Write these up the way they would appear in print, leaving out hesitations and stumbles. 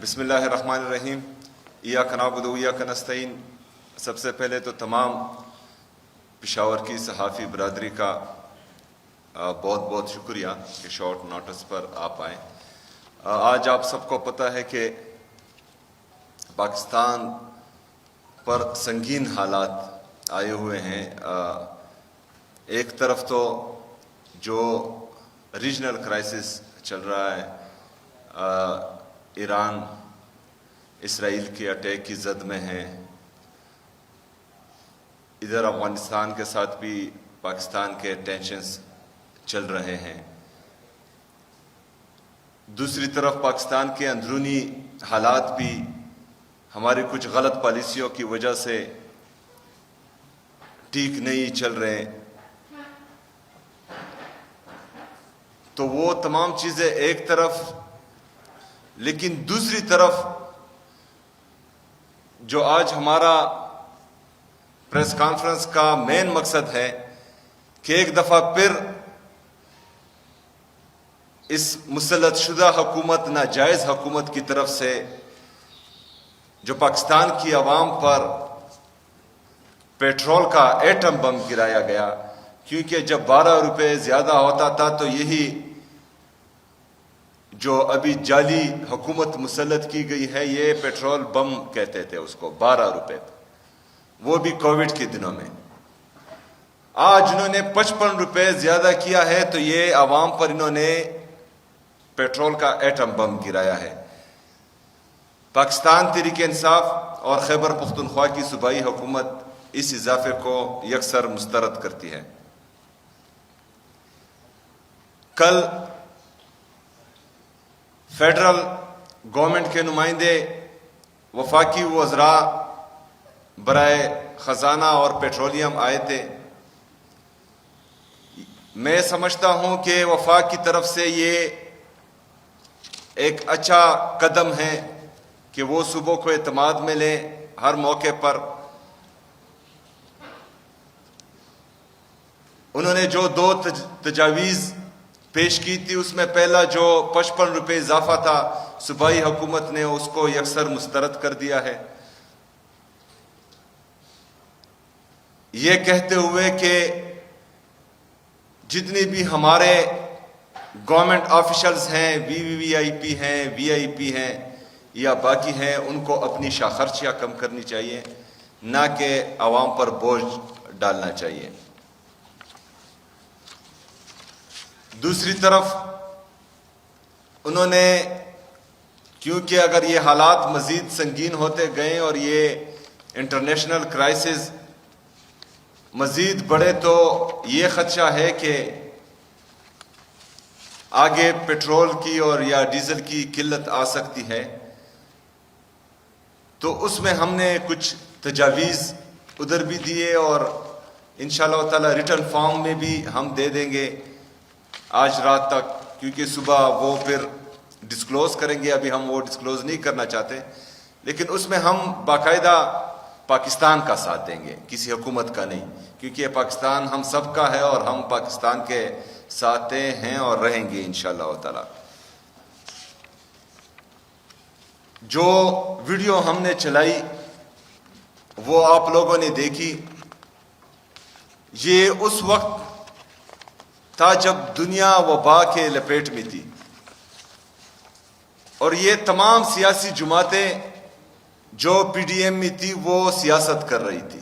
بسم اللہ الرحمن الرحیم ایاک نعبد و ایاک نستعین۔ سب سے پہلے تو تمام پشاور کی صحافی برادری کا بہت بہت شکریہ کہ شارٹ نوٹس پر آپ آئیں۔ آج آپ سب کو پتہ ہے کہ پاکستان پر سنگین حالات آئے ہوئے ہیں۔ ایک طرف تو جو ریجنل کرائسس چل رہا ہے، ایران اسرائیل کے اٹیک کی زد میں ہے، ادھر افغانستان کے ساتھ بھی پاکستان کے ٹینشنز چل رہے ہیں، دوسری طرف پاکستان کے اندرونی حالات بھی ہماری کچھ غلط پالیسیوں کی وجہ سے ٹھیک نہیں چل رہے، تو وہ تمام چیزیں ایک طرف، لیکن دوسری طرف جو آج ہمارا پریس کانفرنس کا مین مقصد ہے کہ ایک دفعہ پھر اس مسلط شدہ حکومت، ناجائز حکومت کی طرف سے جو پاکستان کی عوام پر پیٹرول کا ایٹم بم گرایا گیا، کیونکہ جب 12 روپے زیادہ ہوتا تھا تو یہی جو ابھی جعلی حکومت مسلط کی گئی ہے، یہ پیٹرول بم کہتے تھے اس کو، 12 روپے، وہ بھی کووڈ کے دنوں میں۔ آج انہوں نے 55 روپے زیادہ کیا ہے تو یہ عوام پر انہوں نے پیٹرول کا ایٹم بم گرایا ہے۔ پاکستان تحریک انصاف اور خیبر پختونخوا کی صوبائی حکومت اس اضافے کو یکسر مسترد کرتی ہے۔ کل فیڈرل گورنمنٹ کے نمائندے وفاقی وزراء برائے خزانہ اور پیٹرولیم آئے تھے۔ میں سمجھتا ہوں کہ وفاق کی طرف سے یہ ایک اچھا قدم ہے کہ وہ صوبوں کو اعتماد میں لیں ہر موقع پر۔ انہوں نے جو 2 تجاویز پیش کی تھی، اس میں پہلا جو 55 روپے اضافہ تھا، صوبائی حکومت نے اس کو یکسر مسترد کر دیا ہے، یہ کہتے ہوئے کہ جتنی بھی ہمارے گورنمنٹ آفیشلز ہیں، وی آئی پی ہیں، وی آئی پی ہیں یا باقی ہیں، ان کو اپنی خرچیاں کم کرنی چاہیے، نہ کہ عوام پر بوجھ ڈالنا چاہیے۔ دوسری طرف انہوں نے، کیونکہ اگر یہ حالات مزید سنگین ہوتے گئے اور یہ انٹرنیشنل کرائسس مزید بڑھے تو یہ خدشہ ہے کہ آگے پیٹرول کی اور یا ڈیزل کی قلت آ سکتی ہے، تو اس میں ہم نے کچھ تجاویز ادھر بھی دیے اور انشاءاللہ تعالی ریٹن فارم میں بھی ہم دے دیں گے آج رات تک، کیونکہ صبح وہ پھر ڈسکلوز کریں گے، ابھی ہم وہ ڈسکلوز نہیں کرنا چاہتے، لیکن اس میں ہم باقاعدہ پاکستان کا ساتھ دیں گے، کسی حکومت کا نہیں، کیونکہ یہ پاکستان ہم سب کا ہے اور ہم پاکستان کے ساتھ ہیں اور رہیں گے انشاءاللہ تعالی۔ جو ویڈیو ہم نے چلائی وہ آپ لوگوں نے دیکھی، یہ اس وقت تھا جب دنیا وبا کے لپیٹ میں تھی اور یہ تمام سیاسی جماعتیں جو پی ڈی ایم میں تھی وہ سیاست کر رہی تھی،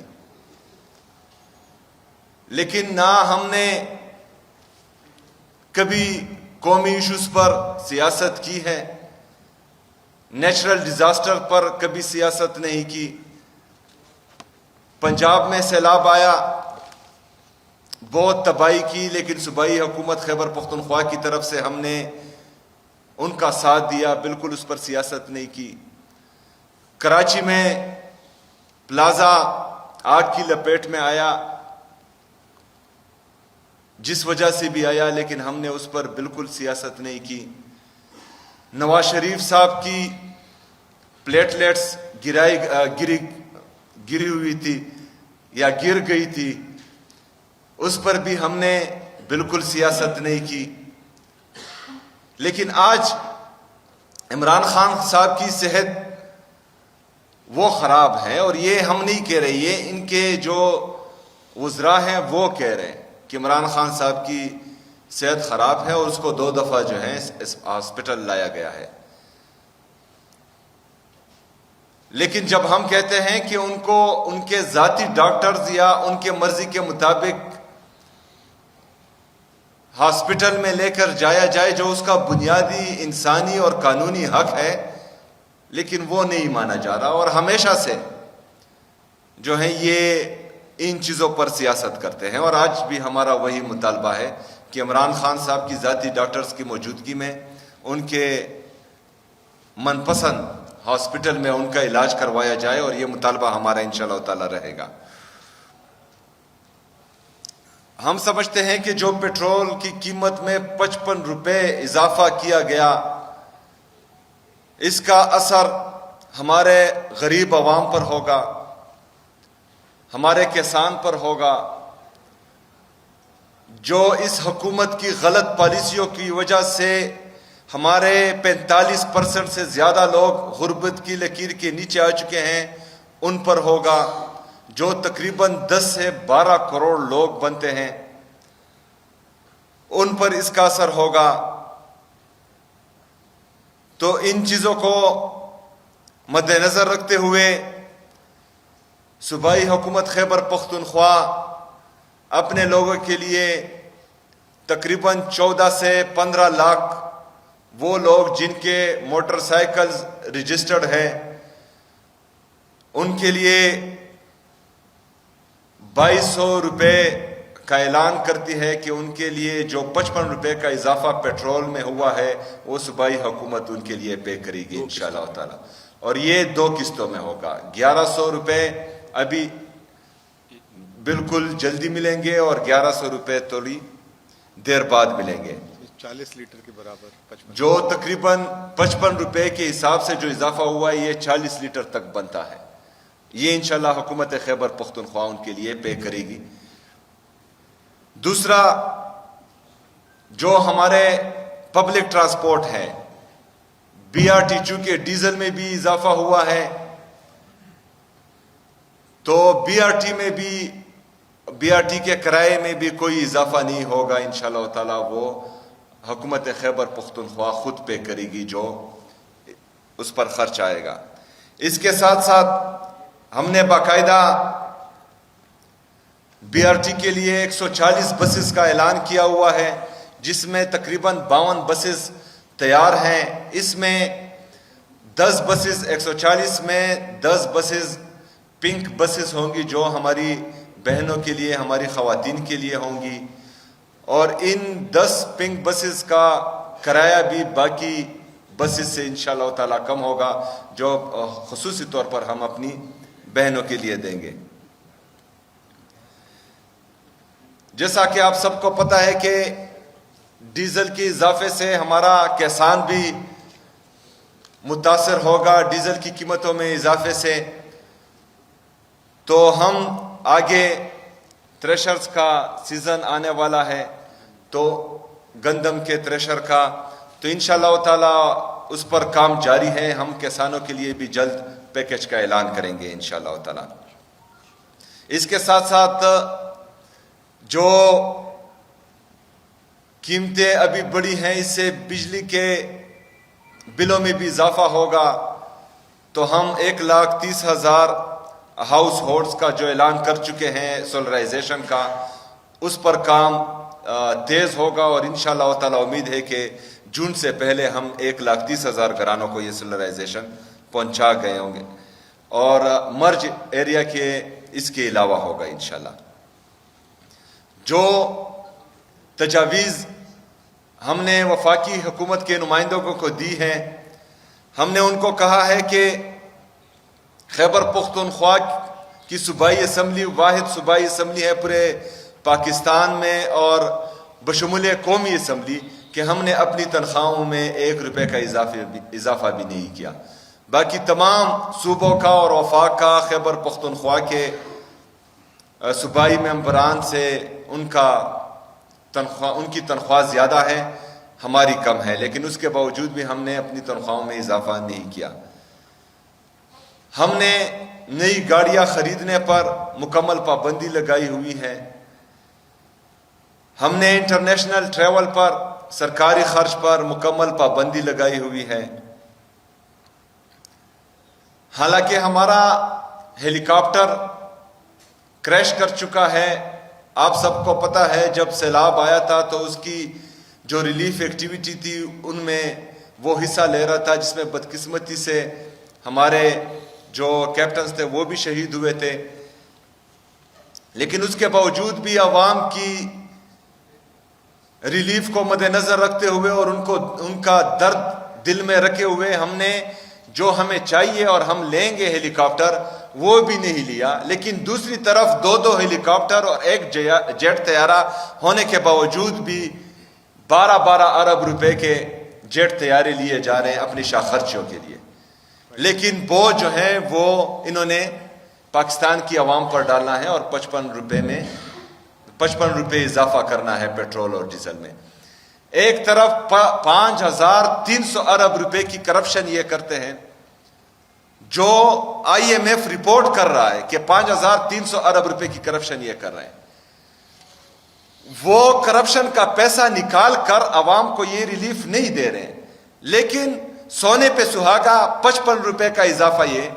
لیکن نہ ہم نے کبھی قومی ایشوز پر سیاست کی ہے، نیچرل ڈیزاسٹر پر کبھی سیاست نہیں کی۔ پنجاب میں سیلاب آیا، بہت تباہی کی، لیکن صوبائی حکومت خیبر پختونخوا کی طرف سے ہم نے ان کا ساتھ دیا، بالکل اس پر سیاست نہیں کی۔ کراچی میں پلازا آگ کی لپیٹ میں آیا، جس وجہ سے بھی آیا، لیکن ہم نے اس پر بالکل سیاست نہیں کی۔ نواز شریف صاحب کی پلیٹلیٹس گری ہوئی تھی یا گر گئی تھی، اس پر بھی ہم نے بالکل سیاست نہیں کی۔ لیکن آج عمران خان صاحب کی صحت وہ خراب ہے، اور یہ ہم نہیں کہہ رہے، یہ ان کے جو وزراء ہیں وہ کہہ رہے ہیں کہ عمران خان صاحب کی صحت خراب ہے اور اس کو 2 دفعہ جو ہے اس ہاسپٹل لایا گیا ہے. لیکن جب ہم کہتے ہیں کہ ان کو ان کے ذاتی ڈاکٹرز یا ان کے مرضی کے مطابق ہاسپٹل میں لے کر جایا جائے، جو اس کا بنیادی انسانی اور قانونی حق ہے، لیکن وہ نہیں مانا جا رہا، اور ہمیشہ سے جو ہے یہ ان چیزوں پر سیاست کرتے ہیں. اور آج بھی ہمارا وہی مطالبہ ہے کہ عمران خان صاحب کی ذاتی ڈاکٹرز کی موجودگی میں ان کے من پسند ہاسپٹل میں ان کا علاج کروایا جائے، اور یہ مطالبہ ہمارا انشاءاللہ تعالی رہے گا. ہم سمجھتے ہیں کہ جو پیٹرول کی قیمت میں 55 روپے اضافہ کیا گیا، اس کا اثر ہمارے غریب عوام پر ہوگا، ہمارے کسان پر ہوگا، جو اس حکومت کی غلط پالیسیوں کی وجہ سے ہمارے 45% سے زیادہ لوگ غربت کی لکیر کے نیچے آ چکے ہیں، ان پر ہوگا. جو تقریباً 10 سے 12 کروڑ لوگ بنتے ہیں، ان پر اس کا اثر ہوگا. تو ان چیزوں کو مد نظر رکھتے ہوئے صوبائی حکومت خیبر پختونخوا اپنے لوگوں کے لیے تقریباً 14 سے 15 لاکھ وہ لوگ جن کے موٹر سائیکلز رجسٹرڈ ہیں، ان کے لیے 2200 روپے کا اعلان کرتی ہے کہ ان کے لیے جو 55 روپے کا اضافہ پیٹرول میں ہوا ہے وہ صوبائی حکومت ان کے لیے پے کرے گی انشاءاللہ تعالی. اور یہ 2 قسطوں میں ہوگا. 1100 روپے ابھی بالکل جلدی ملیں گے، اور 1100 روپے تھوڑی دیر بعد ملیں گے. 40 لیٹر کے برابر جو تقریباً 55 روپے کے حساب سے جو اضافہ ہوا ہے، یہ 40 لیٹر تک بنتا ہے. یہ انشاءاللہ حکومت خیبر پختونخوا ان کے لیے پے کرے گی. دوسرا، جو ہمارے پبلک ٹرانسپورٹ ہے، BRT، چونکہ ڈیزل میں بھی اضافہ ہوا ہے، تو BRT کے کرائے میں بھی کوئی اضافہ نہیں ہوگا انشاءاللہ تعالی. وہ حکومت خیبر پختونخوا خود پے کرے گی جو اس پر خرچ آئے گا. اس کے ساتھ ساتھ ہم نے باقاعدہ BRT کے لیے 140 بسز کا اعلان کیا ہوا ہے، جس میں تقریباً 52 بسز تیار ہیں. اس میں 10 بسز 140 میں 10 بسز پنک بسز ہوں گی، جو ہماری بہنوں کے لیے، ہماری خواتین کے لیے ہوں گی. اور ان 10 پنک بسز کا کرایہ بھی باقی بسز سے انشاءاللہ تعالی کم ہوگا، جو خصوصی طور پر ہم اپنی بہنوں کے لیے دیں گے. جیسا کہ آپ سب کو پتہ ہے کہ ڈیزل کے اضافے سے ہمارا کسان بھی متاثر ہوگا، ڈیزل کی قیمتوں میں اضافے سے. تو ہم آگے تھریشرز کا سیزن آنے والا ہے، تو گندم کے تھریشر کا، تو انشاءاللہ تعالی اس پر کام جاری ہے. ہم کسانوں کے لیے بھی جلد پیکج کا اعلان کریں گے انشاءاللہ تعالی. اس کے ساتھ ساتھ جو قیمتیں ابھی بڑھی ہیں، اس سے بجلی کے بلوں میں بھی اضافہ ہوگا. تو ہم 1,30,000 ہاؤس ہولڈز کا جو اعلان کر چکے ہیں سولرائزیشن کا، اس پر کام تیز ہوگا، اور انشاءاللہ تعالی امید ہے کہ جون سے پہلے ہم 1,30,000 گھرانوں کو یہ سولرائزیشن پہنچا گئے ہوں گے. اور مرج ایریا کے اس کے علاوہ ہوگا انشاءاللہ. جو تجاویز ہم نے وفاقی حکومت کے نمائندوں کو دی ہیں، ہم نے ان کو کہا ہے کہ خیبر پختونخوا کی صوبائی اسمبلی واحد صوبائی اسمبلی ہے پورے پاکستان میں اور بشمول قومی اسمبلی، کہ ہم نے اپنی تنخواہوں میں 1 روپے کا اضافہ بھی نہیں کیا. باقی تمام صوبوں کا اور وفاق کا خیبر پختونخوا کے صوبائی ممبران سے ان کی تنخواہ زیادہ ہے. ہماری کم ہے، لیکن اس کے باوجود بھی ہم نے اپنی تنخواہوں میں اضافہ نہیں کیا. ہم نے نئی گاڑیاں خریدنے پر مکمل پابندی لگائی ہوئی ہے. ہم نے انٹرنیشنل ٹریول پر سرکاری خرچ پر مکمل پابندی لگائی ہوئی ہے. حالانکہ ہمارا ہیلی کاپٹر کریش کر چکا ہے. آپ سب کو پتہ ہے جب سیلاب آیا تھا تو اس کی جو ریلیف ایکٹیویٹی تھی ان میں وہ حصہ لے رہا تھا، جس میں بدقسمتی سے ہمارے جو کیپٹنز تھے وہ بھی شہید ہوئے تھے. لیکن اس کے باوجود بھی عوام کی ریلیف کو مد نظر رکھتے ہوئے اور ان کا درد دل میں رکھے ہوئے ہم نے جو ہمیں چاہیے اور ہم لیں گے ہیلی کاپٹر وہ بھی نہیں لیا. لیکن دوسری طرف دو ہیلی کاپٹر اور ایک جیٹ طیارہ ہونے کے باوجود بھی 12 ارب روپے کے جیٹ طیارے لیے جا رہے ہیں اپنی شاہ خرچیوں کے لیے. لیکن وہ جو ہے وہ انہوں نے پاکستان کی عوام پر ڈالنا ہے اور 55 روپے اضافہ کرنا ہے پیٹرول اور ڈیزل میں. ایک طرف 5300 ارب روپے کی کرپشن یہ کرتے ہیں، جو آئی ایم ایف رپورٹ کر رہا ہے کہ 5300 ارب روپے کی کرپشن یہ کر رہے ہیں. وہ کرپشن کا پیسہ نکال کر عوام کو یہ ریلیف نہیں دے رہے ہیں، لیکن سونے پہ سہاگا 55 روپے کا اضافہ یہ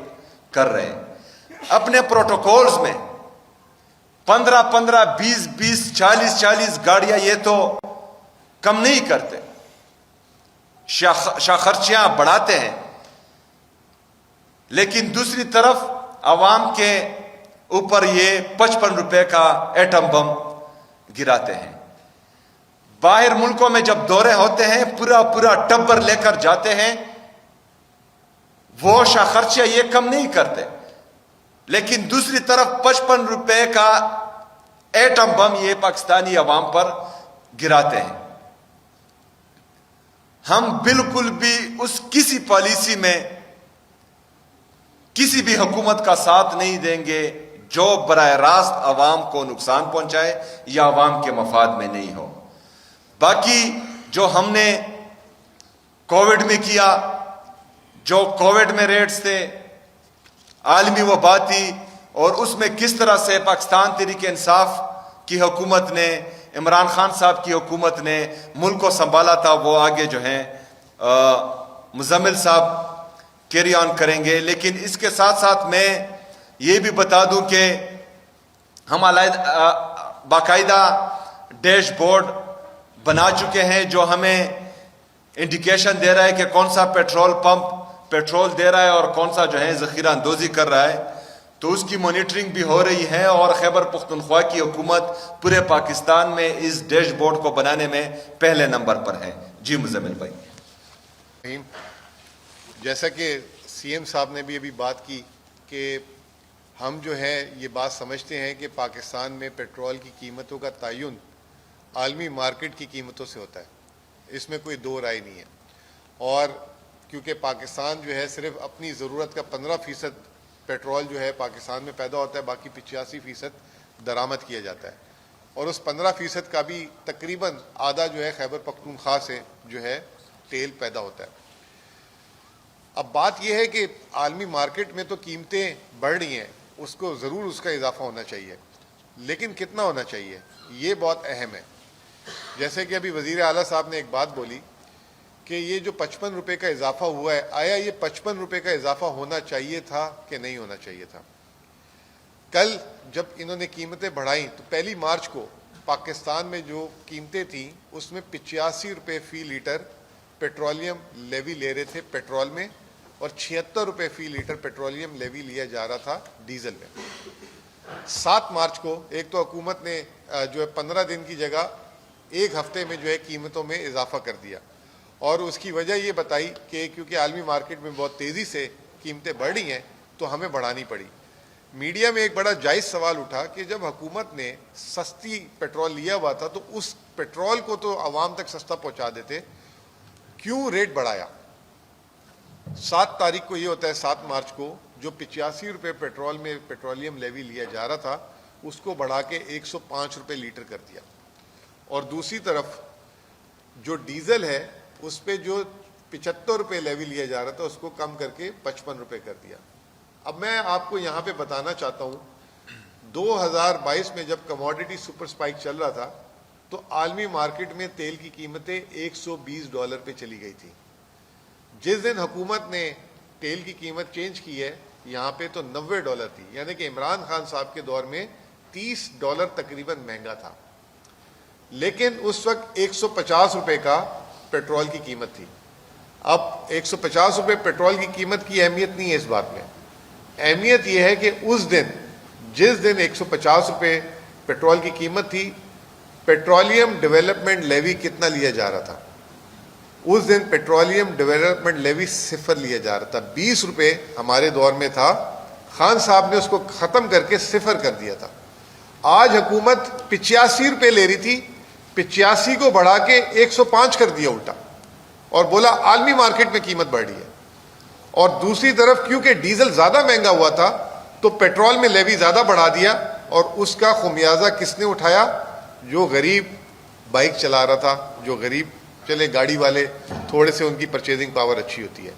کر رہے ہیں. اپنے پروٹوکولز میں 15 20 40 گاڑیاں یہ تو کم نہیں کرتے، شاہ خرچیاں بڑھاتے ہیں، لیکن دوسری طرف عوام کے اوپر یہ 55 روپے کا ایٹم بم گراتے ہیں. باہر ملکوں میں جب دورے ہوتے ہیں پورا ٹبر لے کر جاتے ہیں، وہ شاہ خرچیاں یہ کم نہیں کرتے، لیکن دوسری طرف 55 روپے کا ایٹم بم یہ پاکستانی عوام پر گراتے ہیں. ہم بالکل بھی اس کسی پالیسی میں کسی بھی حکومت کا ساتھ نہیں دیں گے جو براہ راست عوام کو نقصان پہنچائے یا عوام کے مفاد میں نہیں ہو. باقی جو ہم نے کووڈ میں کیا، جو کووڈ میں ریٹس تھے، عالمی وبا تھی، اور اس میں کس طرح سے پاکستان تحریک انصاف کی حکومت نے، عمران خان صاحب کی حکومت نے ملک کو سنبھالا تھا، وہ آگے جو ہیں مزمل صاحب کیری آن کریں گے. لیکن اس کے ساتھ ساتھ میں یہ بھی بتا دوں کہ ہم باقاعدہ ڈیش بورڈ بنا چکے ہیں جو ہمیں انڈیکیشن دے رہا ہے کہ کون سا پیٹرول پمپ پیٹرول دے رہا ہے اور کون سا جو ہے ذخیرہ اندوزی کر رہا ہے. تو اس کی مانیٹرنگ بھی ہو رہی ہے، اور خیبر پختونخوا کی حکومت پورے پاکستان میں اس ڈیش بورڈ کو بنانے میں پہلے نمبر پر ہے. جی مزمل بھائی. جیسا کہ سی ایم صاحب نے بھی ابھی بات کی کہ ہم جو ہے یہ بات سمجھتے ہیں کہ پاکستان میں پیٹرول کی قیمتوں کا تعین عالمی مارکیٹ کی قیمتوں سے ہوتا ہے، اس میں کوئی دو رائے نہیں ہے. اور کیونکہ پاکستان جو ہے صرف اپنی ضرورت کا 15% پیٹرول جو ہے پاکستان میں پیدا ہوتا ہے، باقی 85% درآمد کیا جاتا ہے، اور اس 15% کا بھی تقریباً آدھا جو ہے خیبر پختونخوا سے جو ہے تیل پیدا ہوتا ہے. اب بات یہ ہے کہ عالمی مارکیٹ میں تو قیمتیں بڑھ رہی ہیں، اس کو ضرور اس کا اضافہ ہونا چاہیے، لیکن کتنا ہونا چاہیے یہ بہت اہم ہے. جیسے کہ ابھی وزیر اعلیٰ صاحب نے ایک بات بولی کہ یہ جو 55 روپے کا اضافہ ہوا ہے، آیا یہ 55 روپے کا اضافہ ہونا چاہیے تھا کہ نہیں ہونا چاہیے تھا؟ کل جب انہوں نے قیمتیں بڑھائیں تو 1 مارچ کو پاکستان میں جو قیمتیں تھیں اس میں 85 روپے فی لیٹر پیٹرولیم لیوی لے رہے تھے پیٹرول میں، اور 76 روپے فی لیٹر پیٹرولیم لیوی لیا جا رہا تھا ڈیزل میں. 7 مارچ کو ایک تو حکومت نے جو ہے 15 دن کی جگہ 1 ہفتے میں جو ہے قیمتوں میں اضافہ کر دیا، اور اس کی وجہ یہ بتائی کہ کیونکہ عالمی مارکیٹ میں بہت تیزی سے قیمتیں بڑھ رہی ہیں تو ہمیں بڑھانی پڑی. میڈیا میں ایک بڑا جائز سوال اٹھا کہ جب حکومت نے سستی پیٹرول لیا ہوا تھا تو اس پیٹرول کو تو عوام تک سستا پہنچا دیتے، کیوں ریٹ بڑھایا؟ 7 تاریخ کو یہ ہوتا ہے، 7 مارچ کو جو 85 روپے پیٹرول میں پیٹرولیم لیوی لیا جا رہا تھا اس کو بڑھا کے 105 روپے لیٹر کر دیا. اور دوسری طرف جو ڈیزل ہے اس پہ جو 75 روپے لیوی لیا جا رہا تھا اس کو کم کر کے 55 روپے کر دیا. اب میں آپ کو یہاں پہ بتانا چاہتا ہوں 2022 میں جب کموڈٹی سپر سپائک چل رہا تھا تو عالمی مارکیٹ میں تیل کی قیمتیں $120 پہ چلی گئی تھی. جس دن حکومت نے تیل کی قیمت چینج کی ہے یہاں پہ تو $90 تھی, یعنی کہ عمران خان صاحب کے دور میں $30 تقریباً مہنگا تھا. لیکن اس وقت 150 روپے کا پیٹرول کی قیمت تھی. اب 150 روپے پیٹرول کی قیمت کی اہمیت نہیں ہے اس بات میں. اہمیت یہ ہے کہ اس دن جس دن 150 روپے پیٹرول کی قیمت تھی, پیٹرولیم ڈیولپمنٹ لیوی کتنا لیا جا رہا تھا؟ اس دن پیٹرولیم ڈیولپمنٹ لیوی 0 لیا جا رہا تھا. 20 روپے ہمارے دور میں تھا, خان صاحب نے اس کو ختم کر کے 0 کر دیا تھا. آج حکومت 85 روپے لے رہی تھی, 85 کو بڑھا کے 105 کر دیا الٹا, اور بولا عالمی مارکیٹ میں قیمت بڑھ رہی ہے. اور دوسری طرف کیونکہ ڈیزل زیادہ مہنگا ہوا تھا تو پیٹرول میں لیوی زیادہ بڑھا دیا, اور اس کا خمیازہ کس نے اٹھایا؟ جو غریب بائک چلا رہا تھا, جو غریب چلے گاڑی والے, تھوڑے سے ان کی پرچیزنگ پاور اچھی ہوتی ہے.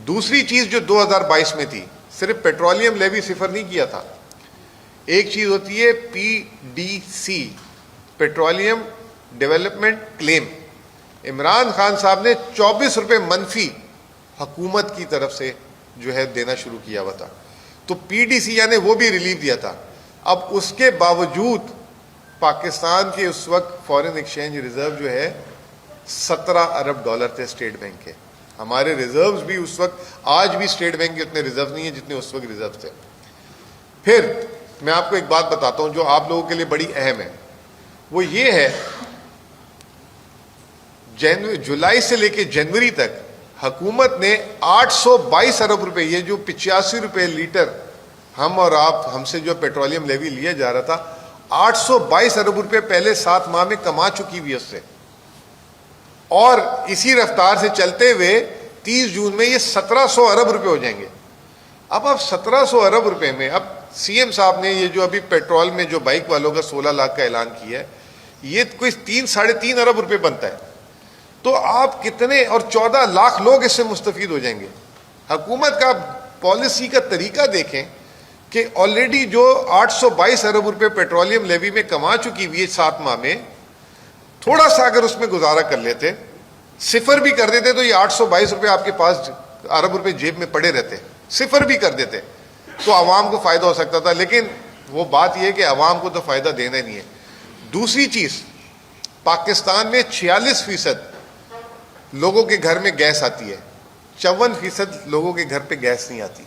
دوسری چیز جو 2022 میں تھی, صرف پیٹرولیم لیوی 0 نہیں کیا تھا, ایک چیز ہوتی ہے PDC, پیٹرولیم ڈیولپمنٹ کلیم. عمران خان صاحب نے 24 روپے منفی حکومت کی طرف سے جو ہے دینا شروع کیا ہوا تھا. تو PDC یعنی وہ بھی ریلیف دیا تھا. اب اس کے باوجود پاکستان کے اس وقت فارن ایکسچینج ریزرو جو ہے $17 ارب تھے اسٹیٹ بینک کے. ہمارے ریزروز بھی اس وقت, آج بھی اسٹیٹ بینک کے اتنے ریزرو نہیں ہیں جتنے اس وقت ریزرو تھے. پھر میں آپ کو ایک بات بتاتا ہوں جو آپ لوگوں کے لیے بڑی اہم ہے, وہ یہ ہے جولائی سے لے کے جنوری تک حکومت نے 822 ارب روپے, یہ جو 85 روپے لیٹر ہم اور آپ ہم سے جو پیٹرولیم لیوی لیا جا رہا تھا, 822 ارب روپے پہلے 7 ماہ میں کما چکی ہوئی اس سے, اور اسی رفتار سے چلتے ہوئے 30 جون میں یہ 1700 ارب روپے ہو جائیں گے. اب 1700 ارب روپے میں, اب CM صاحب نے یہ جو ابھی پیٹرول میں جو بائک والوں کا 16 لاکھ کا اعلان کیا ہے, یہ کوئی 3-3.5 ارب روپے بنتا ہے. تو آپ کتنے, اور 14 لاکھ لوگ اس سے مستفید ہو جائیں گے. حکومت کا پالیسی کا طریقہ دیکھیں کہ آلریڈی جو 822 ارب روپے پیٹرولیم لیوی میں کما چکی ہوئی ہے 7 ماہ میں, تھوڑا سا اگر اس میں گزارا کر لیتے, 0 بھی کر دیتے, تو یہ 822 روپے آپ کے پاس ارب روپے جیب میں پڑے رہتے. 0 بھی کر دیتے تو عوام کو فائدہ ہو سکتا تھا. لیکن وہ بات یہ ہے کہ عوام کو تو فائدہ دینا ہی نہیں ہے. دوسری چیز, پاکستان میں 46% لوگوں کے گھر میں گیس آتی ہے, 54% لوگوں کے گھر پہ گیس نہیں آتی.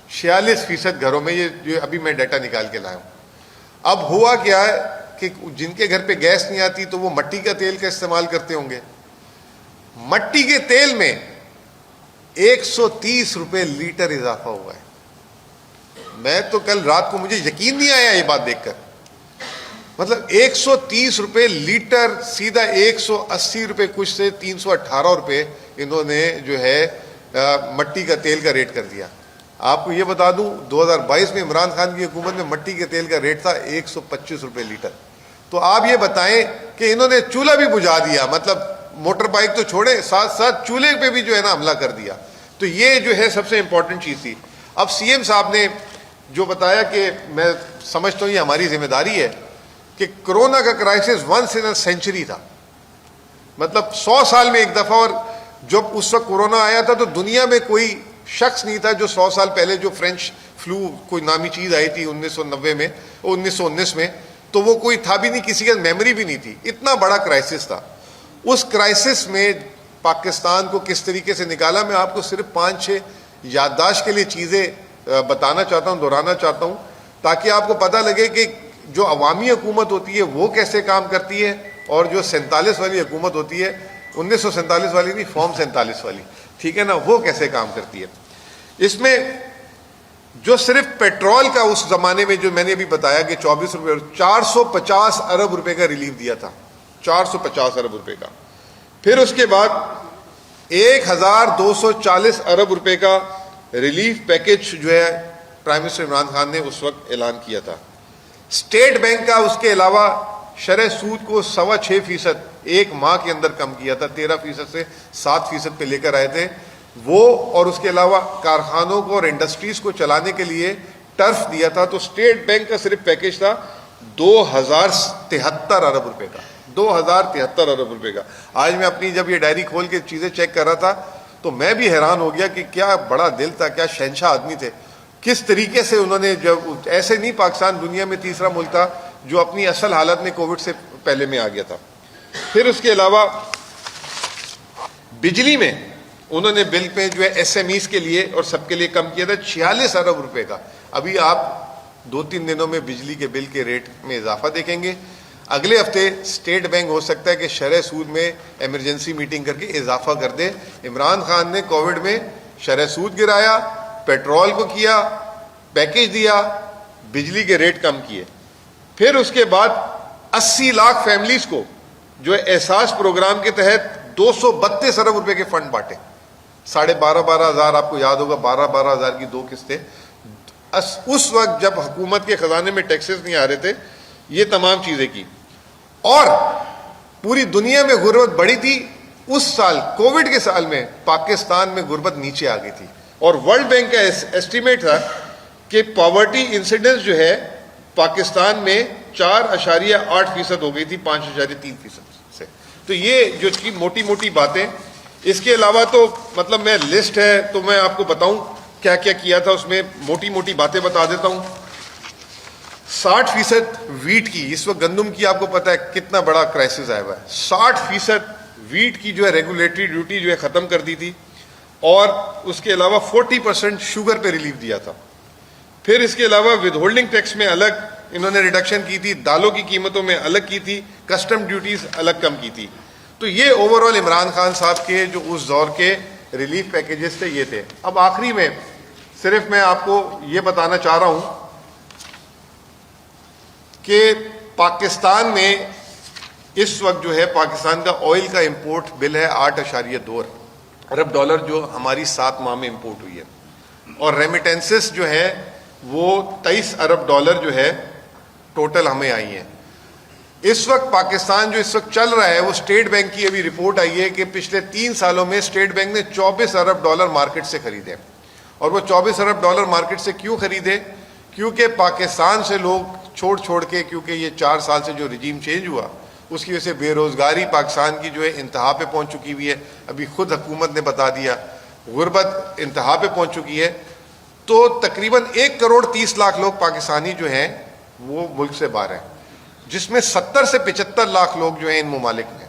46% گھروں میں, یہ جو ابھی میں ڈیٹا نکال کے لایا ہوں. اب ہوا کیا ہے کہ جن کے گھر پہ گیس نہیں آتی تو وہ مٹی کا تیل کا استعمال کرتے ہوں گے. مٹی کے تیل میں 130 روپے لیٹر اضافہ ہوا ہے. میں تو کل رات کو, مجھے یقین نہیں آیا یہ بات دیکھ کر. مطلب 130 روپے لیٹر, سیدھا 180 روپے کچھ سے 318 روپے انہوں نے جو ہے مٹی کا تیل کا ریٹ کر دیا. آپ کو یہ بتا دوں 2022 میں عمران خان کی حکومت میں مٹی کے تیل کا ریٹ تھا 125 روپے لیٹر. تو آپ یہ بتائیں کہ انہوں نے چولہا بھی بجھا دیا, مطلب موٹر بائک تو چھوڑے, ساتھ ساتھ چولہے پہ بھی جو ہے نا حملہ کر دیا. تو یہ جو ہے سب سے امپورٹنٹ چیز تھی. اب CM صاحب نے جو بتایا کہ میں سمجھتا ہوں یہ ہماری ذمہ داری ہے کہ کرونا کا crisis once in a century تھا, مطلب 100 سال میں ایک دفعہ. اور جب اس وقت کورونا آیا تھا تو دنیا میں کوئی شخص نہیں تھا جو 100 سال پہلے جو فرینچ فلو کوئی نامی چیز آئی تھی 1990 میں, 1919 میں, تو وہ کوئی تھا بھی نہیں, کسی کا میموری بھی نہیں تھی. اتنا بڑا کرائسس تھا. اس کرائسس میں پاکستان کو کس طریقے سے نکالا, میں آپ کو صرف 5-6 یادداشت کے لیے چیزیں بتانا چاہتا ہوں, دہرانا چاہتا ہوں, تاکہ آپ کو پتہ لگے کہ جو عوامی حکومت ہوتی ہے وہ کیسے کام کرتی ہے, اور جو 47 والی حکومت ہوتی ہے, 1947 والی نہیں, فارم 47 والی, ٹھیک ہے نا, وہ کیسے کام کرتی ہے. اس میں جو صرف پیٹرول کا اس زمانے میں جو میں نے ابھی بتایا کہ 24 روپے, 450 ارب روپے کا ریلیف دیا تھا, 450 ارب روپے کا. پھر اس کے بعد 1240 ارب روپے کا ریلیف پیکج جو ہے پرائم منسٹر عمران خان نے اس وقت اعلان کیا تھا. اسٹیٹ بینک کا اس کے علاوہ شرح سود کو 6.25% ایک ماہ کے اندر کم کیا تھا، 13% سے 7% پہ لے کر آئے تھے وہ، اور اس کے علاوہ کارخانوں کو اور انڈسٹریز کو چلانے کے لیے ٹرف دیا تھا. تو اسٹیٹ بینک کا صرف پیکج تھا 2073 ارب روپے کا، 2073 ارب روپے کا. آج میں اپنی جب یہ ڈائری کھول کے چیزیں چیک کر رہا تھا تو میں بھی حیران ہو گیا کہ کیا بڑا دل تھا، کیا شہنشاہ آدمی تھے. کس طریقے سے انہوں نے، جب ایسے نہیں، پاکستان دنیا میں تیسرا ملک تھا جو اپنی اصل حالت میں کووڈ سے پہلے میں آ گیا تھا. پھر اس کے علاوہ بجلی میں انہوں نے بل پہ جو ہے ایس ایم ایز کے لیے اور سب کے لیے کم کیا تھا 46 ارب روپے کا. ابھی آپ 2-3 دنوں میں بجلی کے بل کے ریٹ میں اضافہ دیکھیں گے. اگلے ہفتے اسٹیٹ بینک ہو سکتا ہے کہ شرح سود میں ایمرجنسی میٹنگ کر کے اضافہ کر دے. عمران خان نے کووڈ میں شرح سود گرایا، پیٹرول کو کیا، پیکج دیا، بجلی کے ریٹ کم کیے. پھر اس کے بعد 80 لاکھ فیملیز کو جو احساس پروگرام کے تحت 232 ارب روپے کے فنڈ بانٹے. 12,500 ہزار، آپ کو یاد ہوگا 12,000 ہزار کی 2 قسطیں. اس وقت جب حکومت کے خزانے میں ٹیکسز نہیں آ رہے تھے، یہ تمام چیزیں کی. اور پوری دنیا میں غربت بڑھی تھی. اس سال کووڈ کے سال میں پاکستان میں غربت نیچے آ گئی تھی، اور ورلڈ بینک کا ایسٹیمیٹ تھا کہ پاورٹی انسیڈنس جو ہے پاکستان میں 4.8% ہو گئی تھی 5.3% سے. تو یہ جو موٹی موٹی باتیں. اس کے علاوہ تو مطلب میں لسٹ ہے تو میں آپ کو بتاؤں کیا کیا کیا تھا، اس میں موٹی موٹی باتیں بتا دیتا ہوں. 60% ویٹ کی، اس وقت گندم کی آپ کو پتا ہے کتنا بڑا کرائسس آیا ہوا ہے. 60% ویٹ کی جو ہے ریگولیٹری ڈیوٹی جو ہے ختم کر دی تھی، اور اس کے علاوہ 40% شوگر پہ ریلیف دیا تھا. پھر اس کے علاوہ ود ہولڈنگ ٹیکس میں الگ انہوں نے ریڈکشن کی تھی، دالوں کی قیمتوں میں الگ کی تھی، کسٹم ڈیوٹیز الگ کم کی تھی. تو یہ اوور آل عمران خان صاحب کے جو اس دور کے ریلیف پیکیجز تھے یہ تھے. اب آخری میں صرف میں آپ کو یہ بتانا چاہ رہا ہوں کہ پاکستان میں اس وقت جو ہے پاکستان کا آئل کا امپورٹ بل ہے 8.2 ارب ڈالر جو ہماری 7 ماہ میں امپورٹ ہوئی ہے، اور ریمیٹنسز جو ہے وہ 23 ارب ڈالر جو ہے ٹوٹل ہمیں آئی ہیں. اس وقت پاکستان جو اس وقت چل رہا ہے وہ اسٹیٹ بینک کی ابھی رپورٹ آئی ہے کہ پچھلے 3 سالوں میں اسٹیٹ بینک نے 24 ارب ڈالر مارکیٹ سے خریدے. اور وہ 24 ارب ڈالر مارکیٹ سے کیوں خریدے؟ کیونکہ پاکستان سے لوگ چھوڑ کے، کیونکہ یہ 4 سال سے جو رجیم چینج ہوا اس کی وجہ سے بے روزگاری پاکستان کی جو ہے انتہا پہ پہنچ چکی ہوئی ہے. ابھی خود حکومت نے بتا دیا غربت انتہا پہ پہنچ چکی ہے. تو تقریباً 1.30 کروڑ لوگ پاکستانی جو ہیں وہ ملک سے باہر ہیں، جس میں 70 سے 75 لاکھ لوگ جو ہیں ان ممالک میں.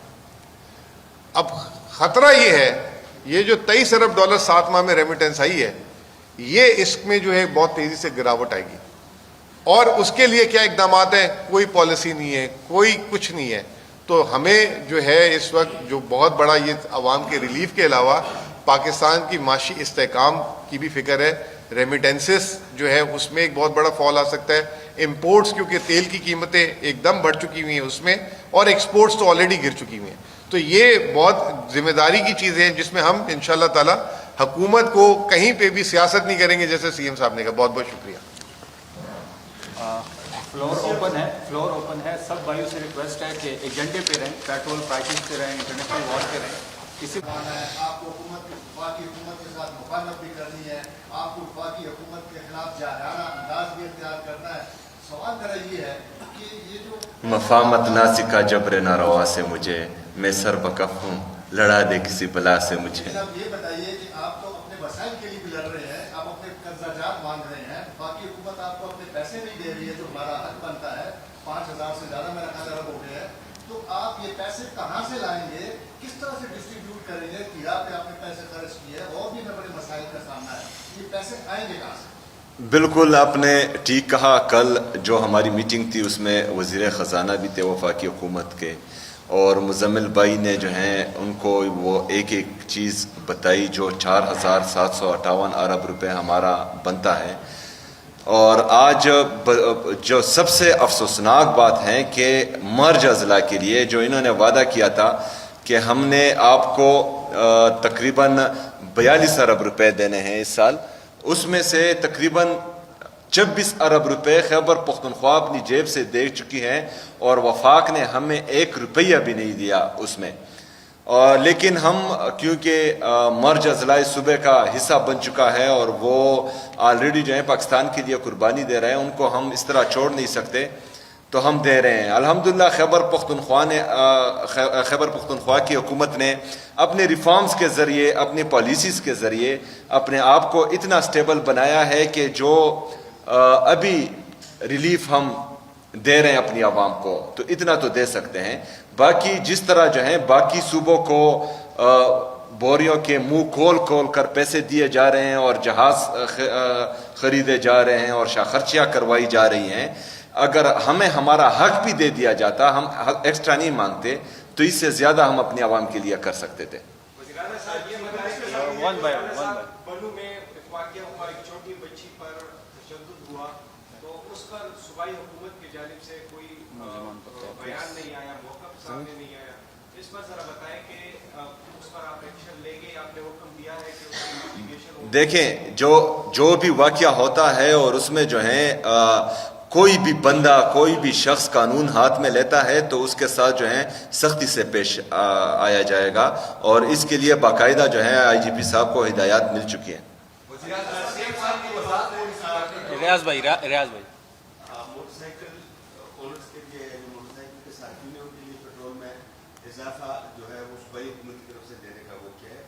اب خطرہ یہ ہے، یہ جو 23 ارب ڈالر 7 ماہ میں ریمیٹنس آئی ہے، یہ اس میں جو ہے بہت تیزی سے گراوٹ آئے گی. اور اس کے لیے کیا اقدامات ہیں؟ کوئی پالیسی نہیں ہے، کوئی کچھ نہیں ہے. تو ہمیں جو ہے اس وقت جو بہت بڑا یہ عوام کے ریلیف کے علاوہ پاکستان کی معاشی استحکام کی بھی فکر ہے. ریمیٹنسز جو ہے اس میں ایک بہت بڑا فال آ سکتا ہے. امپورٹس کیونکہ تیل کی قیمتیں ایک دم بڑھ چکی ہوئی ہیں اس میں، اور ایکسپورٹس تو آلریڈی گر چکی ہوئی ہیں. تو یہ بہت ذمہ داری کی چیزیں ہیں جس میں ہم انشاءاللہ تعالی حکومت کو کہیں پہ بھی سیاست نہیں کریں گے، جیسے سی ایم صاحب نے کہا. بہت بہت شکریہ. فلور اوپن ہے. سب بھائیوں سے ریکویسٹ ہے کہ ایجنڈے پہ رہیں، پیٹرول پرائسز پہ رہیں، انٹرنیشنل وار پہ رہیں. کسی آپ کو وفاقی حکومت کے ساتھ مخالفت بھی کرنی ہے، آپ کو وفاقی حکومت کے خلاف جاہرانہ انداز بھی اختیار کرنا ہے. سوال میرا یہ ہے کہ یہ جو مفامت نہ سکھا جبر نہ روا سے مجھے، میں سر بکف ہوں لڑا دے کسی بلا سے مجھے. اب یہ بتائیے کہ آپ تو اپنے وسائل کے لیے بھی لڑ رہے ہیں، آپ اپنے قرضہ جات مانگ رہے ہیں، باقی حکومت آپ کو اپنے پیسے نہیں دے رہی ہے جو ہمارا حق بنتا ہے. 5,000 سے زیادہ میرا خیال ارب ہو گیا ہے. تو آپ یہ پیسے کہاں سے لائیں گے؟ کس طرح سے ڈسٹریبیوٹ کریں گے؟ کرایہ پہ آپ نے پیسے خرچ کیے، اور بھی ہمیں بڑے مسائل کا سامنا ہے. یہ پیسے آئیں گے کہاں سے؟ بالکل آپ نے ٹھیک کہا. کل جو ہماری میٹنگ تھی اس میں وزیر خزانہ بھی تھے وفاقی حکومت کے، اور مزمل بھائی نے جو ہیں ان کو وہ ایک ایک چیز بتائی جو 4,758 ارب روپے ہمارا بنتا ہے. اور آج جو سب سے افسوسناک بات ہے کہ مرج اضلاع کے لیے جو انہوں نے وعدہ کیا تھا کہ ہم نے آپ کو تقریباً 42 ارب روپے دینے ہیں اس سال، اس میں سے تقریباً 26 ارب روپے خیبر پختونخوا اپنی جیب سے دے چکی ہیں اور وفاق نے ہمیں 1 روپیہ بھی نہیں دیا اس میں. لیکن ہم کیونکہ مرج اضلاع صوبے کا حصہ بن چکا ہے اور وہ آلریڈی جو ہے پاکستان کے لیے قربانی دے رہے ہیں, ان کو ہم اس طرح چھوڑ نہیں سکتے, تو ہم دے رہے ہیں. الحمدللہ خیبر پختونخوا کی حکومت نے اپنے ریفارمز کے ذریعے, اپنی پالیسیز کے ذریعے اپنے آپ کو اتنا سٹیبل بنایا ہے کہ جو ابھی ریلیف ہم دے رہے ہیں اپنی عوام کو, تو اتنا تو دے سکتے ہیں. باقی جس طرح جو ہیں باقی صوبوں کو بوریوں کے منہ کھول کھول کر پیسے دیے جا رہے ہیں اور جہاز خریدے جا رہے ہیں اور شاخرچیاں کروائی جا رہی ہیں, اگر ہمیں ہمارا حق بھی دے دیا جاتا, ہم ایکسٹرا نہیں مانگتے, تو اس سے زیادہ ہم اپنی عوام کے لیے کر سکتے تھے. بنو میں ایک واقعہ ہوا, ایک چھوٹی بچی پر تشدد ہوا, تو اس پر صوبائی حکومت کی جانب سے کوئی بیان نہیں آیا, موقف سامنے نہیں آیا. اس پر ذرا بتائیں کہ اس پر آپ ایکشن لیں گے, آپ نے حکم دیا ہے کہ اس کی انویسٹیگیشن ہو. دیکھیں جو بھی واقعہ ہوتا ہے اور اس میں جو ہے کوئی بھی بندہ, کوئی بھی شخص قانون ہاتھ میں لیتا ہے تو اس کے ساتھ جو ہے سختی سے پیش آیا جائے گا, اور اس کے لیے باقاعدہ جو ہے IGP صاحب کو ہدایات مل چکی ہیں. ریاض بھائی موٹر سائیکل اونرز کے لیے, موٹر سائیکل کے ساتھیوں نے ان کے لیے پیٹرول میں اضافہ جو ہے وہ صوبائی حکومت کی طرف سے دینے کا وہ کیا ہے.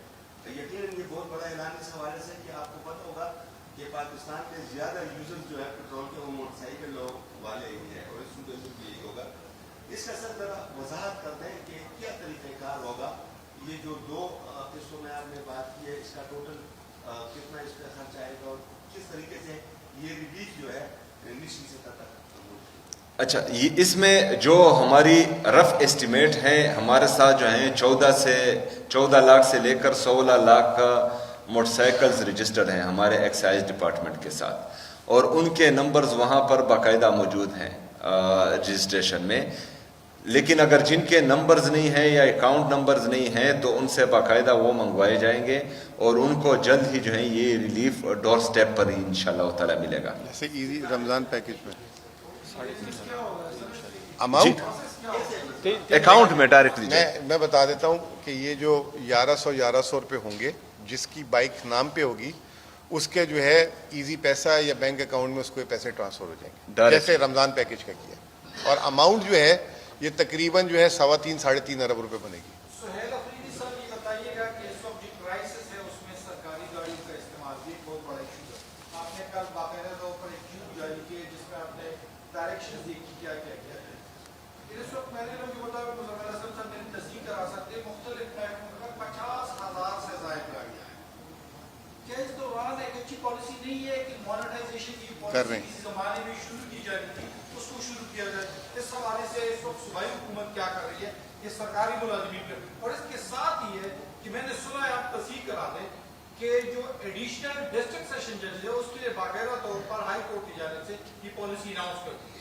یقیناً یہ بہت بڑا اعلان اس حوالے سے کہ آپ کو پتہ ہوگا کہ پاکستان کے زیادہ یوزر جو ہے پیٹرول کے وہ موٹر سائیکل والے ہی ہیں, اور اس صوبے سے بھی یہی ہوگا. اس کا سر ذرا وضاحت کر دیں کہ کیا طریقہ کار ہوگا. یہ جو 2 قسطوں میں آپ نے بات کی ہے, اس کا ٹوٹل کتنا اس پہ خرچ آئے گا, اور کس طریقے سے یہ ریلیف جو ہے نچلی سطح تک. اچھا, اس میں جو ہماری رف ایسٹیمیٹ ہے, ہمارے ساتھ جو ہیں 14 لاکھ سے لے کر 16 لاکھ موٹر سائیکلز رجسٹرڈ ہیں ہمارے ایکسائز ڈپارٹمنٹ کے ساتھ, اور ان کے نمبرز وہاں پر باقاعدہ موجود ہیں رجسٹریشن میں. لیکن اگر جن کے نمبرز نہیں ہیں یا اکاؤنٹ نمبرز نہیں ہیں تو ان سے باقاعدہ وہ منگوائے جائیں گے, اور ان کو جلد ہی جو ہے یہ ریلیف ڈور سٹیپ پر ہی انشاءاللہ تعالی ملے گا. جیسے ایزی رمضان پیکج میں اماؤنٹ اکاؤنٹ میں ڈائریکٹلی میں بتا دیتا ہوں کہ یہ جو 1100 روپے ہوں گے, جس کی بائک نام پہ ہوگی, اس کے جو ہے ایزی پیسہ یا بینک اکاؤنٹ میں اس کو پیسے ٹرانسفر ہو جائیں گے, جیسے رمضان پیکج کا کیا. اور اماؤنٹ جو ہے یہ تقریباً جو ہے 3.5 ارب روپے بنے گی. سہیل افریدی صاحب یہ بتائیے گا کہ اس وقت جو کرائسس ہے اس میں سرکاری گاڑیوں کا استعمال بھی ایک بہت بڑا ایشو ہے. آپ نے کل باقاعدہ طور پر ایک ٹیوب جاری کی ہے جس میں آپ نے ڈائریکشن دی کہ کیا کیا کیا ہے. اس وقت میں نے جو بتایا مزمل حسن صاحب میری تصدیق کرا سکتے, مختلف پلیٹفارم پر 50,000 سے زائد گاڑیاں ہیں. کیا اس دوران ایک اچھی پالیسی نہیں ہے کہ مانیٹائزیشن کی پالیسی اس زمانے میں شروع کی جا رہی تھی اس کو شروع کیا جائے؟ اس حوالے سے اس وقت صوبائی حکومت کیا کر رہی ہے, یہ سرکاری ملازمین پر, اور اس کے ساتھ ہی ہے کہ میں نے سنا ہے, آپ تصدیق کرا دیں کہ جو ایڈیشنل ڈسٹرکٹ سیشن جج ہے اس کے لیے باقاعدہ طور پر ہائی کورٹ کی جانب سے یہ پالیسی اناؤنس کر دی ہے.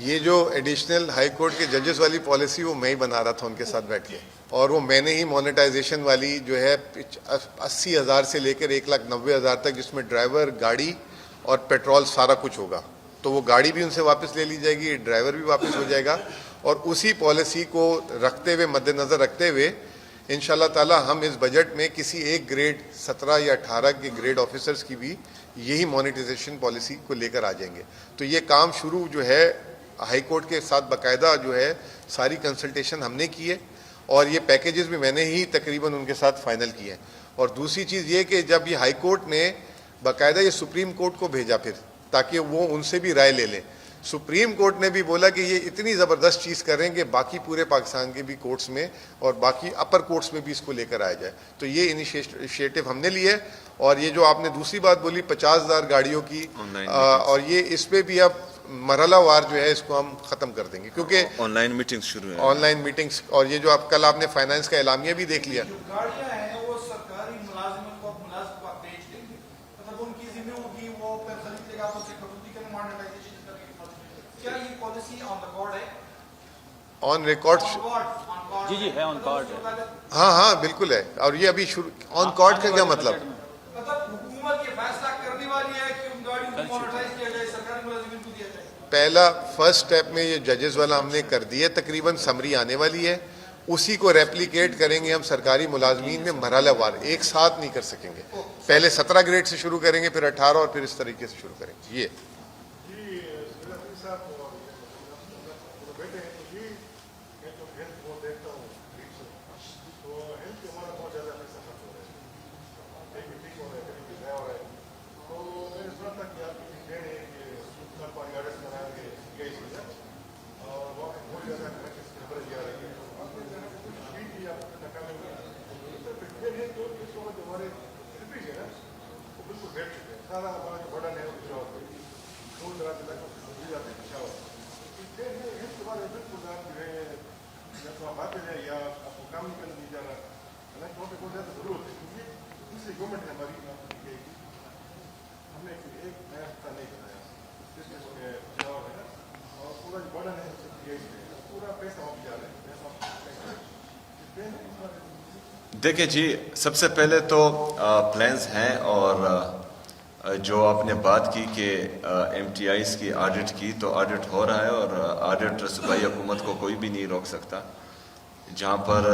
یہ جو ایڈیشنل ہائی کورٹ کے ججز والی پالیسی وہ میں ہی بنا رہا تھا ان کے ساتھ بیٹھ کے, اور وہ میں نے ہی مانیٹائزیشن والی جو ہے 80,000 سے لے کر 1,90,000 تک, جس میں ڈرائیور, گاڑی اور پیٹرول سارا کچھ ہوگا, تو وہ گاڑی بھی ان سے واپس لے لی جائے گی, ڈرائیور بھی واپس ہو جائے گا. اور اسی پالیسی کو رکھتے ہوئے, مد نظر رکھتے ہوئے, انشاءاللہ تعالی ہم اس بجٹ میں کسی ایک گریڈ 17 یا 18 کے گریڈ آفیسرز کی بھی یہی مانیٹائزیشن پالیسی کو لے کر آ جائیں گے. تو یہ کام شروع جو ہے ہائی کورٹ کے ساتھ باقاعدہ جو ہے ساری کنسلٹیشن ہم نے کی ہے, اور یہ پیکیجز بھی میں نے ہی تقریباً ان کے ساتھ فائنل کیے ہیں. اور دوسری چیز یہ کہ جب یہ ہائی کورٹ نے باقاعدہ یہ سپریم کورٹ کو بھیجا پھر, تاکہ وہ ان سے بھی رائے لے لیں, سپریم کورٹ نے بھی بولا کہ یہ اتنی زبردست چیز کریں کہ باقی پورے پاکستان کے بھی کورٹس میں اور باقی اپر کورٹس میں بھی اس کو لے کر آیا جائے. تو یہ انیشیٹو ہم نے لی ہے. اور یہ جو آپ نے دوسری بات بولی 50,000 گاڑیوں کی, اور یہ اس پہ بھی اب مرحلہ وار جو ہے اس کو ہم ختم کر دیں گے, کیونکہ آن لائن میٹنگز شروع ہیں, آن لائن میٹنگز. اور یہ جو آپ کل آپ نے فائنانس کا اعلامیہ بھی دیکھ لیا, جو گاڑیاں ہیں وہ سرکاری ملازمت کو ملازمت پر بیچ دیں گے, مطلب ان کی ذمہ ہوگی وہ پھر خرید لے گا تو اسے کٹوتی کے مانیٹائزیشن کر کے. کیا یہ پالیسی آن ریکارڈ ہے؟ آن ریکارڈ جی ہے, آن کارڈ ہے. ہاں بالکل ہے. اور یہ ابھی شروع, آن کارڈ کا کیا مطلب؟ مطلب حکومت یہ فیصلہ کرنے والی ہے کہ ان گاڑیوں کی پہلا فرسٹ اسٹیپ میں یہ ججز والا ہم نے کر دیا، تقریباً سمری آنے والی ہے، اسی کو ریپلیکیٹ کریں گے ہم سرکاری ملازمین میں مرحلہ وار، ایک ساتھ نہیں کر سکیں گے، پہلے 17 گریڈ سے شروع کریں گے، پھر 18 اور پھر اس طریقے سے شروع کریں گے. یہ دیکھیں جی، سب سے پہلے تو پلانز ہیں، اور جو آپ نے بات کی کہ ایم ٹی آئیز کی آڈٹ کی، تو آڈٹ ہو رہا ہے، اور آڈٹ صوبائی حکومت کو کوئی بھی نہیں روک سکتا. جہاں پر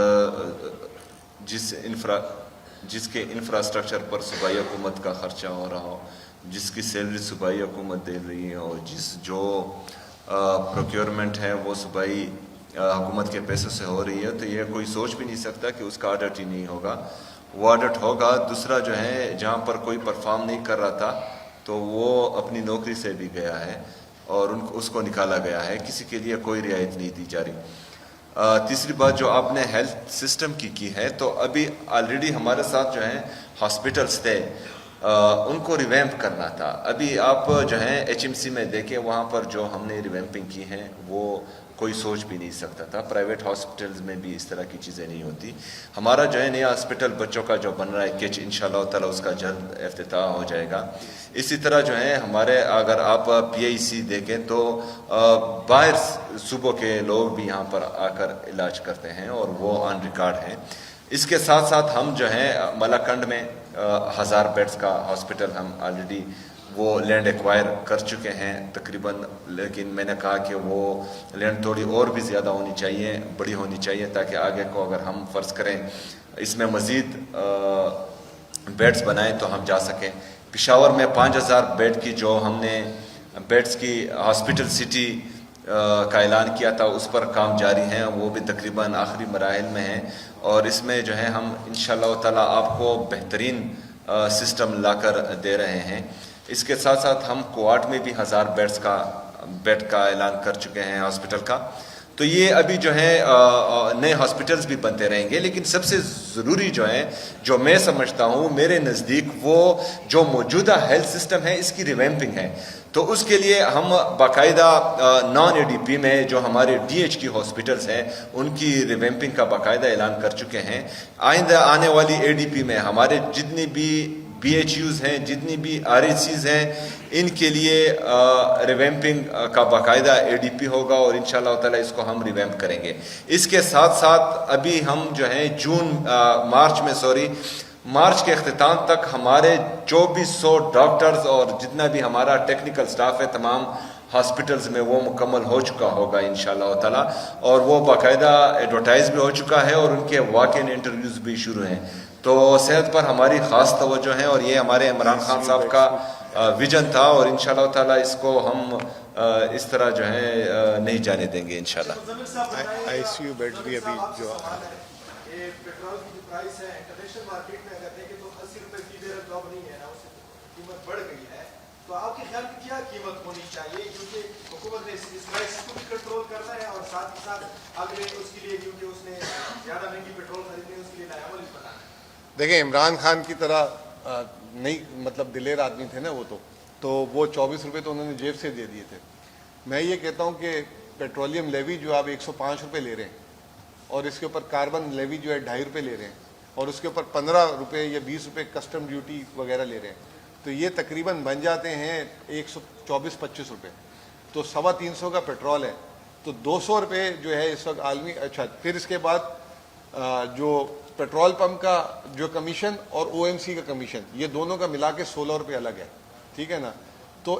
جس کے انفراسٹرکچر پر صوبائی حکومت کا خرچہ ہو رہا ہو، جس کی سیلری صوبائی حکومت دے رہی ہے، اور جو پروکیورمنٹ ہے وہ صوبائی حکومت کے پیسوں سے ہو رہی ہے، تو یہ کوئی سوچ بھی نہیں سکتا کہ اس کا آڈٹ ہی نہیں ہوگا. وہ آڈٹ ہوگا. دوسرا جو ہے، جہاں پر کوئی پرفارم نہیں کر رہا تھا تو وہ اپنی نوکری سے بھی گیا ہے اور اس کو نکالا گیا ہے، کسی کے لیے کوئی رعایت نہیں دی جا رہی. تیسری بات جو آپ نے ہیلتھ سسٹم کی ہے، تو ابھی آلریڈی ہمارے ساتھ جو ہیں ہاسپٹلس تھے، ان کو ریویمپ کرنا تھا. ابھی آپ جو ہیں ایچ ایم سی میں دیکھیں، وہاں پر جو ہم نے ریویمپنگ کی ہیں وہ کوئی سوچ بھی نہیں سکتا تھا. پرائیویٹ ہاسپٹلز میں بھی اس طرح کی چیزیں نہیں ہوتی. ہمارا جو ہے نیا ہاسپٹل بچوں کا جو بن رہا ہے کچ، انشاءاللہ تعالی اس کا جلد افتتاح ہو جائے گا. اسی طرح جو ہے ہمارے، اگر آپ پی آئی سی دیکھیں تو باہر صوبوں کے لوگ بھی یہاں پر آ کر علاج کرتے ہیں، اور وہ آن ریکارڈ ہیں. اس کے ساتھ ساتھ ہم جو ہیں ملاکنڈ میں 1000 بیڈز کا ہاسپٹل ہم آلریڈی وہ لینڈ ایکوائر کر چکے ہیں تقریباً، لیکن میں نے کہا کہ وہ لینڈ تھوڑی اور بھی زیادہ ہونی چاہیے، بڑی ہونی چاہیے، تاکہ آگے کو اگر ہم فرض کریں اس میں مزید بیڈز بنائیں تو ہم جا سکیں. پشاور میں 5000 بیڈ کی جو ہم نے بیڈز کی ہاسپٹل سٹی کا اعلان کیا تھا، اس پر کام جاری ہیں، وہ بھی تقریباً آخری مراحل میں ہیں. اور اس میں جو ہے ہم انشاءاللہ تعالی آپ کو بہترین سسٹم لا کر دے رہے ہیں. اس کے ساتھ ساتھ ہم کوارٹ میں بھی 1000 بیڈ کا اعلان کر چکے ہیں ہاسپٹل کا. تو یہ ابھی جو ہے نئے ہاسپٹلز بھی بنتے رہیں گے، لیکن سب سے ضروری جو ہے، جو میں سمجھتا ہوں میرے نزدیک، وہ جو موجودہ ہیلتھ سسٹم ہے اس کی ریویمپنگ ہے. تو اس کے لیے ہم باقاعدہ نان اے ڈی پی میں جو ہمارے ڈی ایچ کی ہاسپٹلز ہیں ان کی ریویمپنگ کا باقاعدہ اعلان کر چکے ہیں. آئندہ آنے والی اے ڈی پی میں ہمارے جتنی بھی بی ایچ یوز ہیں، جتنی بھی آر ایچ سیز ہیں، ان کے لیے ریویمپنگ کا باقاعدہ اے ڈی پی ہوگا، اور انشاءاللہ تعالی اس کو ہم ریویمپ کریں گے. اس کے ساتھ ساتھ ابھی ہم جو ہیں مارچ کے اختتام تک ہمارے 2400 ڈاکٹرز اور جتنا بھی ہمارا ٹیکنیکل سٹاف ہے تمام ہاسپٹلز میں وہ مکمل ہو چکا ہوگا انشاءاللہ تعالی، اور وہ باقاعدہ ایڈورٹائز بھی ہو چکا ہے، اور ان کے واک ان انٹرویوز بھی شروع ہیں. تو صحت پر ہماری خاص توجہ ہے، اور یہ ہمارے عمران خان صاحب کا ویژن تھا، اور انشاءاللہ تعالی اس کو ہم اس طرح جو ہے نہیں جانے دیں گے انشاءاللہ. آئی سی یو بیڈ بھی ابھی جو پیٹرول کی جو پرائس ہے انٹرنیشنل مارکیٹ میں اگر دیکھیں تو 80 روپے فی بیرل جاب نہیں ہے نا، اس سے قیمت بڑھ گئی ہے. تو آپ کے خیال میں کیا قیمت ہونی چاہیے، کیونکہ حکومت نے اس پرائس کو بھی کنٹرول کرنا ہے، اور ساتھ ہی ساتھ اگلے اس کے لیے کیونکہ اس نے زیادہ مہنگی پیٹرول خریدنی ہے، اس کے لیے نیا عمل بنانا ہے. دیکھیں عمران خان کی طرح نہیں مطلب دلیر آدمی تھے نا وہ، تو وہ 24 روپے تو انہوں نے جیب سے دے دیے تھے. میں یہ کہتا ہوں کہ پیٹرولیم لیوی جو آپ 105 روپے لے رہے ہیں، اور اس کے اوپر کاربن لیوی جو ہے 2.5 روپے لے رہے ہیں، اور اس کے اوپر 15 روپے یا 20 روپے کسٹم ڈیوٹی وغیرہ لے رہے ہیں، تو یہ تقریباً بن جاتے ہیں 124-25 روپے. تو 350 کا پیٹرول ہے، تو 200 روپے جو ہے اس وقت عالمی. اچھا، پھر اس کے بعد جو پیٹرول پمپ کا جو کمیشن اور او ایم سی کا کمیشن، یہ دونوں کا ملا کے 16 روپے الگ ہے، ٹھیک ہے نا. تو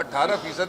18%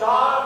4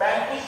35,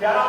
11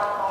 8-9